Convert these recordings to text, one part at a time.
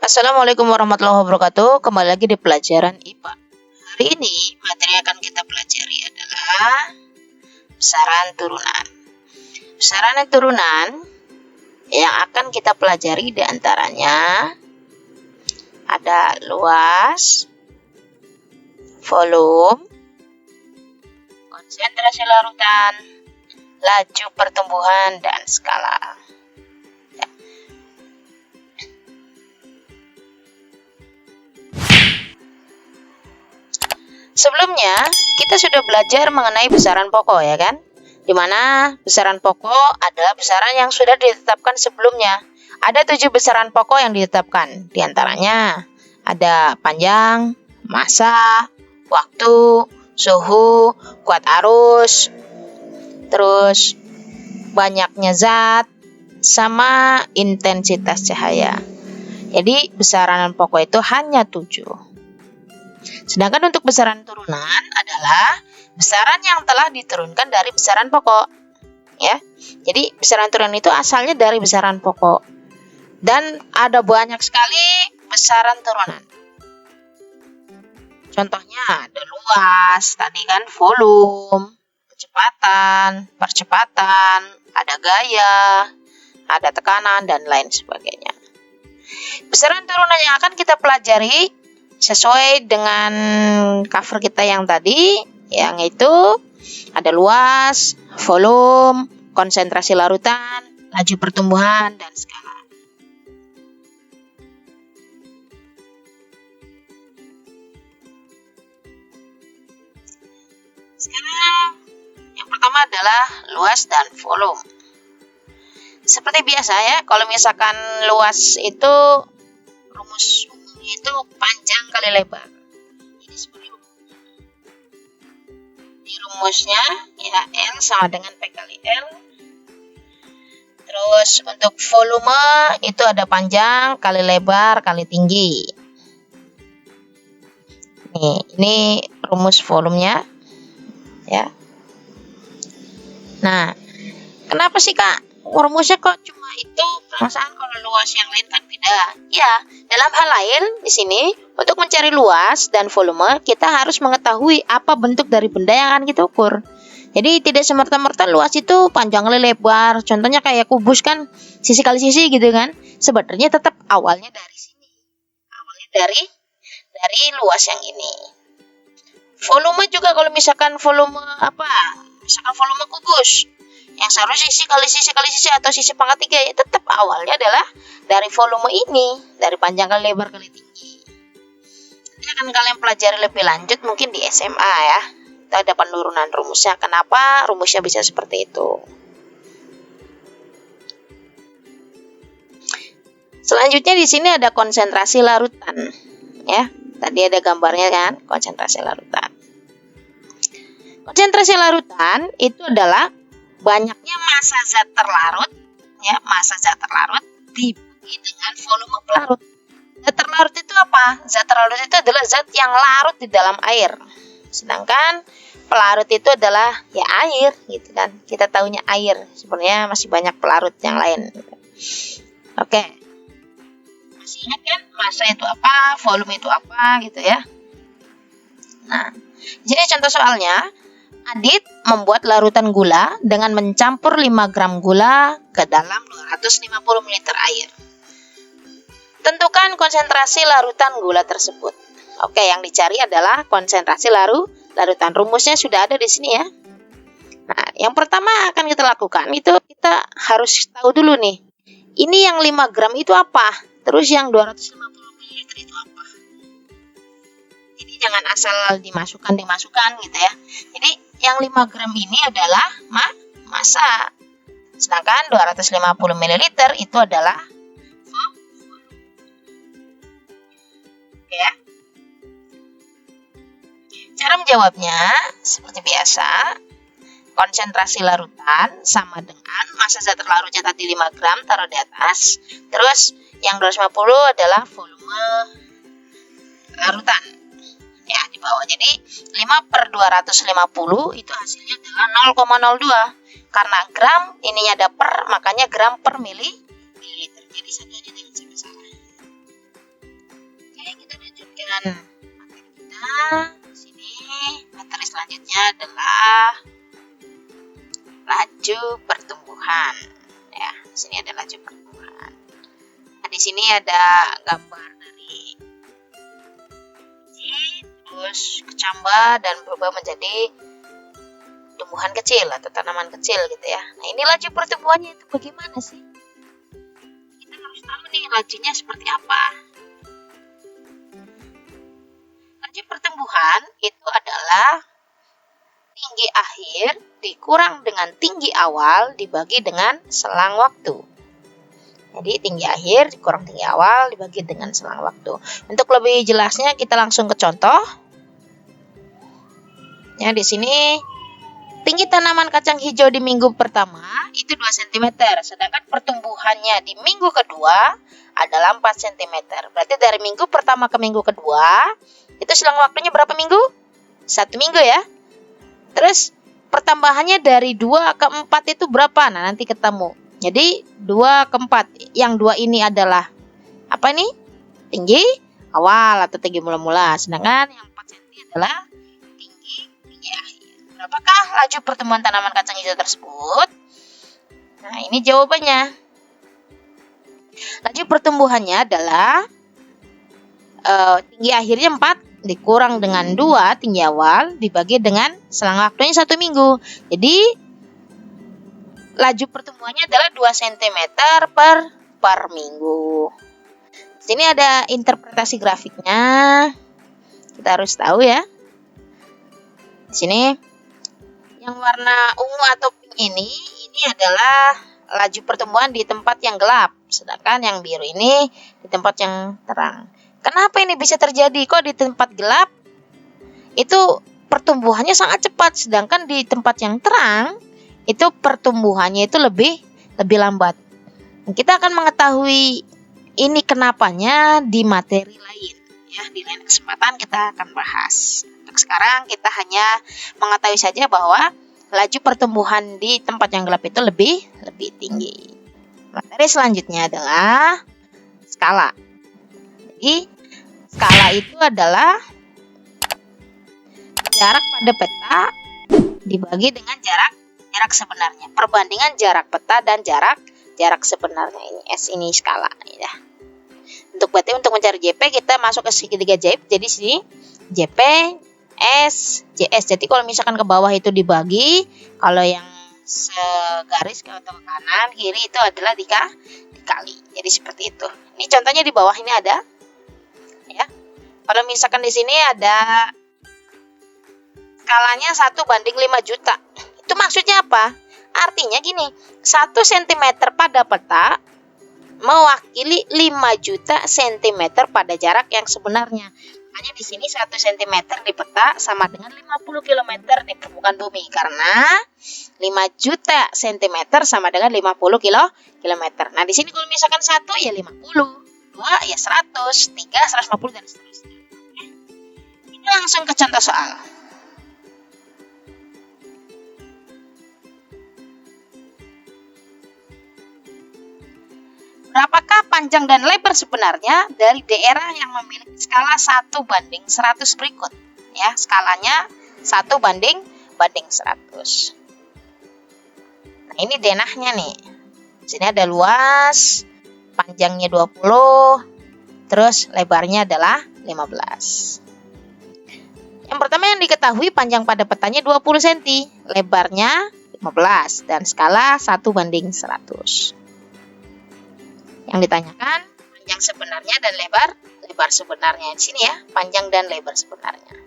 Assalamualaikum warahmatullahi wabarakatuh. Kembali lagi di pelajaran IPA. Hari ini materi yang akan kita pelajari adalah besaran turunan. Besaran turunan yang akan kita pelajari diantaranya ada luas, volume, konsentrasi larutan, laju pertumbuhan, dan skala. Sebelumnya, kita sudah belajar mengenai besaran pokok, ya kan? Di mana besaran pokok adalah besaran yang sudah ditetapkan sebelumnya. Ada 7 besaran pokok yang ditetapkan. Di antaranya ada panjang, massa, waktu, suhu, kuat arus, terus banyaknya zat, sama intensitas cahaya. Jadi besaran pokok itu hanya 7. Sedangkan untuk besaran turunan adalah besaran yang telah diturunkan dari besaran pokok. Ya. Jadi besaran turunan itu asalnya dari besaran pokok. Dan ada banyak sekali besaran turunan. Contohnya ada luas, tadi kan volume, percepatan, ada gaya, ada tekanan, dan lain sebagainya. Besaran turunan yang akan kita pelajari sesuai dengan cover kita yang tadi, yang itu ada luas, volume, konsentrasi larutan, laju pertumbuhan, dan skala. Sekarang yang pertama adalah luas dan volume. Seperti biasa ya, kalau misalkan luas itu rumus itu panjang kali lebar. Ini seperti di rumusnya ya, L sama dengan P kali L. Terus untuk volume itu ada panjang kali lebar kali tinggi. Ini rumus volumenya ya. Nah, kenapa sih Kak rumusnya kok cuma itu? Perasaan kalau luas yang lain kan beda. Ya, dalam hal lain di sini untuk mencari luas dan volume kita harus mengetahui apa bentuk dari benda yang akan kita ukur. Jadi tidak semerta-merta luas itu panjang kali lebar. Contohnya kayak kubus kan sisi kali sisi gitu kan. Sebenarnya tetap awalnya dari sini. Awalnya dari luas yang ini. Volume juga kalau misalkan volume apa? Misalkan volume kubus yang seharusnya sisi kali sisi atau sisi pangkat 3 ya tetap awalnya adalah dari volume ini, dari panjang kali lebar kali tinggi. Nanti akan kalian pelajari lebih lanjut mungkin di SMA ya. Itu ada penurunan rumusnya. Kenapa rumusnya bisa seperti itu? Selanjutnya di sini ada konsentrasi larutan. Ya, tadi ada gambarnya kan, konsentrasi larutan. Konsentrasi larutan itu adalah banyaknya massa zat terlarut, ya, massa zat terlarut dibagi dengan volume pelarut. Zat terlarut itu apa? Zat terlarut itu adalah zat yang larut di dalam air. Sedangkan pelarut itu adalah ya air, gitu kan. Kita taunya air, sebenarnya masih banyak pelarut yang lain. Oke. Masih ingat kan massa itu apa, volume itu apa, gitu ya. Nah, jadi contoh soalnya, Adit membuat larutan gula dengan mencampur 5 gram gula ke dalam 250 ml air. Tentukan konsentrasi larutan gula tersebut. Oke, yang dicari adalah konsentrasi larutan. Rumusnya sudah ada di sini ya. Nah, yang pertama akan kita lakukan itu kita harus tahu dulu nih. Ini yang 5 gram itu apa? Terus yang 250 ml itu apa? Jadi jangan asal dimasukkan gitu ya. Jadi yang 5 gram ini adalah massa. Sedangkan 250 ml itu adalah volume. Oke ya. Cara menjawabnya seperti biasa. Konsentrasi larutan sama dengan massa zat terlarutnya tadi 5 gram taruh di atas. Terus yang 250 adalah volume larutan. Ya, di bawah. Jadi 5/250 itu hasilnya adalah 0,02. Karena gram ininya ada per, makanya gram per mililiter. Jadi satuannya jangan sampai salah. laju pertumbuhan. Ya, di sini ada laju pertumbuhan. Nah, di sini ada gambar dari biji, terus kecambah dan berubah menjadi tumbuhan kecil atau tanaman kecil gitu ya. Nah, ini laju pertumbuhannya itu bagaimana sih? Kita harus tahu nih lajunya seperti apa. Laju pertumbuhan itu adalah tinggi akhir dikurang dengan tinggi awal dibagi dengan selang waktu. Jadi tinggi akhir dikurang tinggi awal dibagi dengan selang waktu. Untuk lebih jelasnya kita langsung ke contoh. Ya, di sini tinggi tanaman kacang hijau di minggu pertama itu 2 cm, sedangkan pertumbuhannya di minggu kedua adalah 4 cm. Berarti dari minggu pertama ke minggu kedua itu selang waktunya berapa minggu? 1 minggu ya. Terus pertambahannya dari 2 ke 4 itu berapa? Nah, nanti ketemu. Jadi 2 ke 4. Yang 2 ini adalah apa nih? Tinggi awal atau tinggi mula-mula. Sedangkan yang 4 cm adalah tinggi akhir. Berapakah laju pertumbuhan tanaman kacang hijau tersebut? Nah, ini jawabannya. Laju pertumbuhannya adalah tinggi akhirnya 4 dikurang dengan 2 tinggi awal dibagi dengan selang waktunya 1 minggu. Jadi laju pertumbuhannya adalah 2 cm per minggu. Di sini ada interpretasi grafiknya. Kita harus tahu ya. Di sini yang warna ungu atau pink ini adalah laju pertumbuhan di tempat yang gelap, sedangkan yang biru ini di tempat yang terang. Kenapa ini bisa terjadi? Kok di tempat gelap itu pertumbuhannya sangat cepat, sedangkan di tempat yang terang itu pertumbuhannya itu lebih lambat. Kita akan mengetahui ini kenapanya di materi lain. Ya, di lain kesempatan kita akan bahas. Untuk sekarang kita hanya mengetahui saja bahwa laju pertumbuhan di tempat yang gelap itu lebih tinggi. Materi selanjutnya adalah skala. Jadi skala itu adalah jarak pada peta dibagi dengan jarak sebenarnya. Perbandingan jarak peta dan jarak sebenarnya. Ini S ini skala ya. Untuk mencari JP kita masuk ke segitiga JP. Jadi sini JP S JS. Jadi kalau misalkan ke bawah itu dibagi, kalau yang segaris ke atau ke kanan kiri itu adalah dikali. Jadi seperti itu. Ini contohnya di bawah ini ada. Ya. Kalau misalkan di sini ada skalanya 1:5 juta. Itu maksudnya apa? Artinya gini, 1 cm pada peta mewakili 5 juta cm pada jarak yang sebenarnya. Makanya di sini 1 cm di peta sama dengan 50 km di permukaan bumi, karena 5 juta cm sama dengan 50 km. Nah, di sini kalau misalkan 1 ya 50. 2 ya 100, 3 150 dan seterusnya. Oke. Ini langsung ke contoh soal. Berapakah panjang dan lebar sebenarnya dari daerah yang memiliki skala 1:100 berikut? Ya, skalanya 1:100. Nah, ini denahnya nih. Di sini ada luas, panjangnya 20, terus lebarnya adalah 15. Yang pertama yang diketahui panjang pada petanya 20 cm, lebarnya 15 dan skala 1:100. Yang ditanyakan panjang sebenarnya dan lebar sebenarnya. Di sini ya, panjang dan lebar sebenarnya.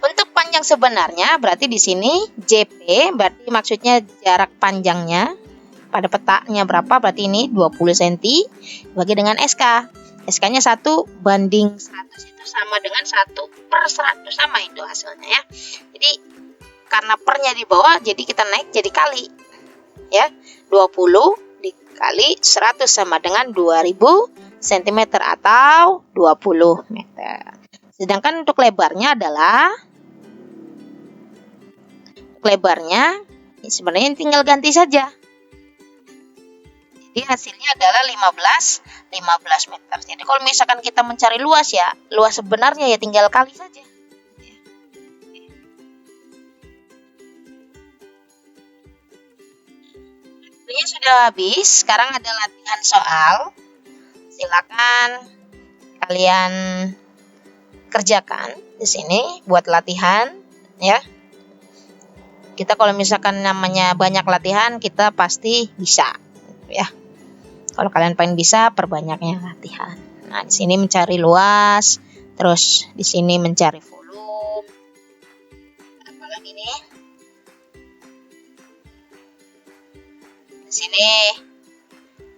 Untuk panjang sebenarnya berarti di sini JP berarti maksudnya jarak panjangnya pada petanya berapa, berarti ini 20 cm bagi dengan SK. SK-nya 1:100 itu sama dengan 1/100, sama itu hasilnya ya. Jadi karena pernya di bawah jadi kita naik jadi kali. Ya, 20 dikali 100 sama dengan 2000 cm atau 20 meter. Sedangkan untuk lebarnya adalah sebenarnya tinggal ganti saja. Jadi hasilnya adalah 15 meter. Jadi kalau misalkan kita mencari luas ya, luas sebenarnya ya tinggal kali saja. Waktunya sudah habis. Sekarang ada latihan soal. Silakan kalian kerjakan di sini buat latihan ya. Kita kalau misalkan namanya banyak latihan, kita pasti bisa ya. Kalau kalian pengen bisa, perbanyaknya latihan. Nah, di sini mencari luas, terus di sini mencari volume. Apalagi nih? Di sini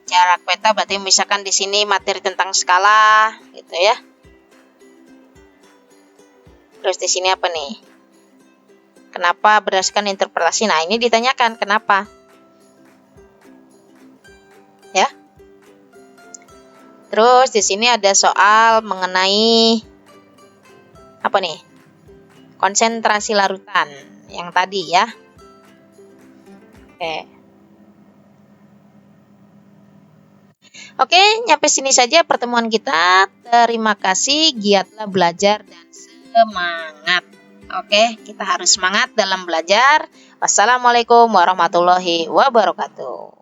jarak peta, berarti misalkan di sini materi tentang skala gitu ya. Terus di sini apa nih? Kenapa berdasarkan interpretasi? Nah, ini ditanyakan kenapa. Ya. Terus di sini ada soal mengenai apa nih? Konsentrasi larutan yang tadi ya. Oke, nyampe sini saja pertemuan kita. Terima kasih, giatlah belajar dan semangat. Oke, kita harus semangat dalam belajar. Wassalamualaikum warahmatullahi wabarakatuh.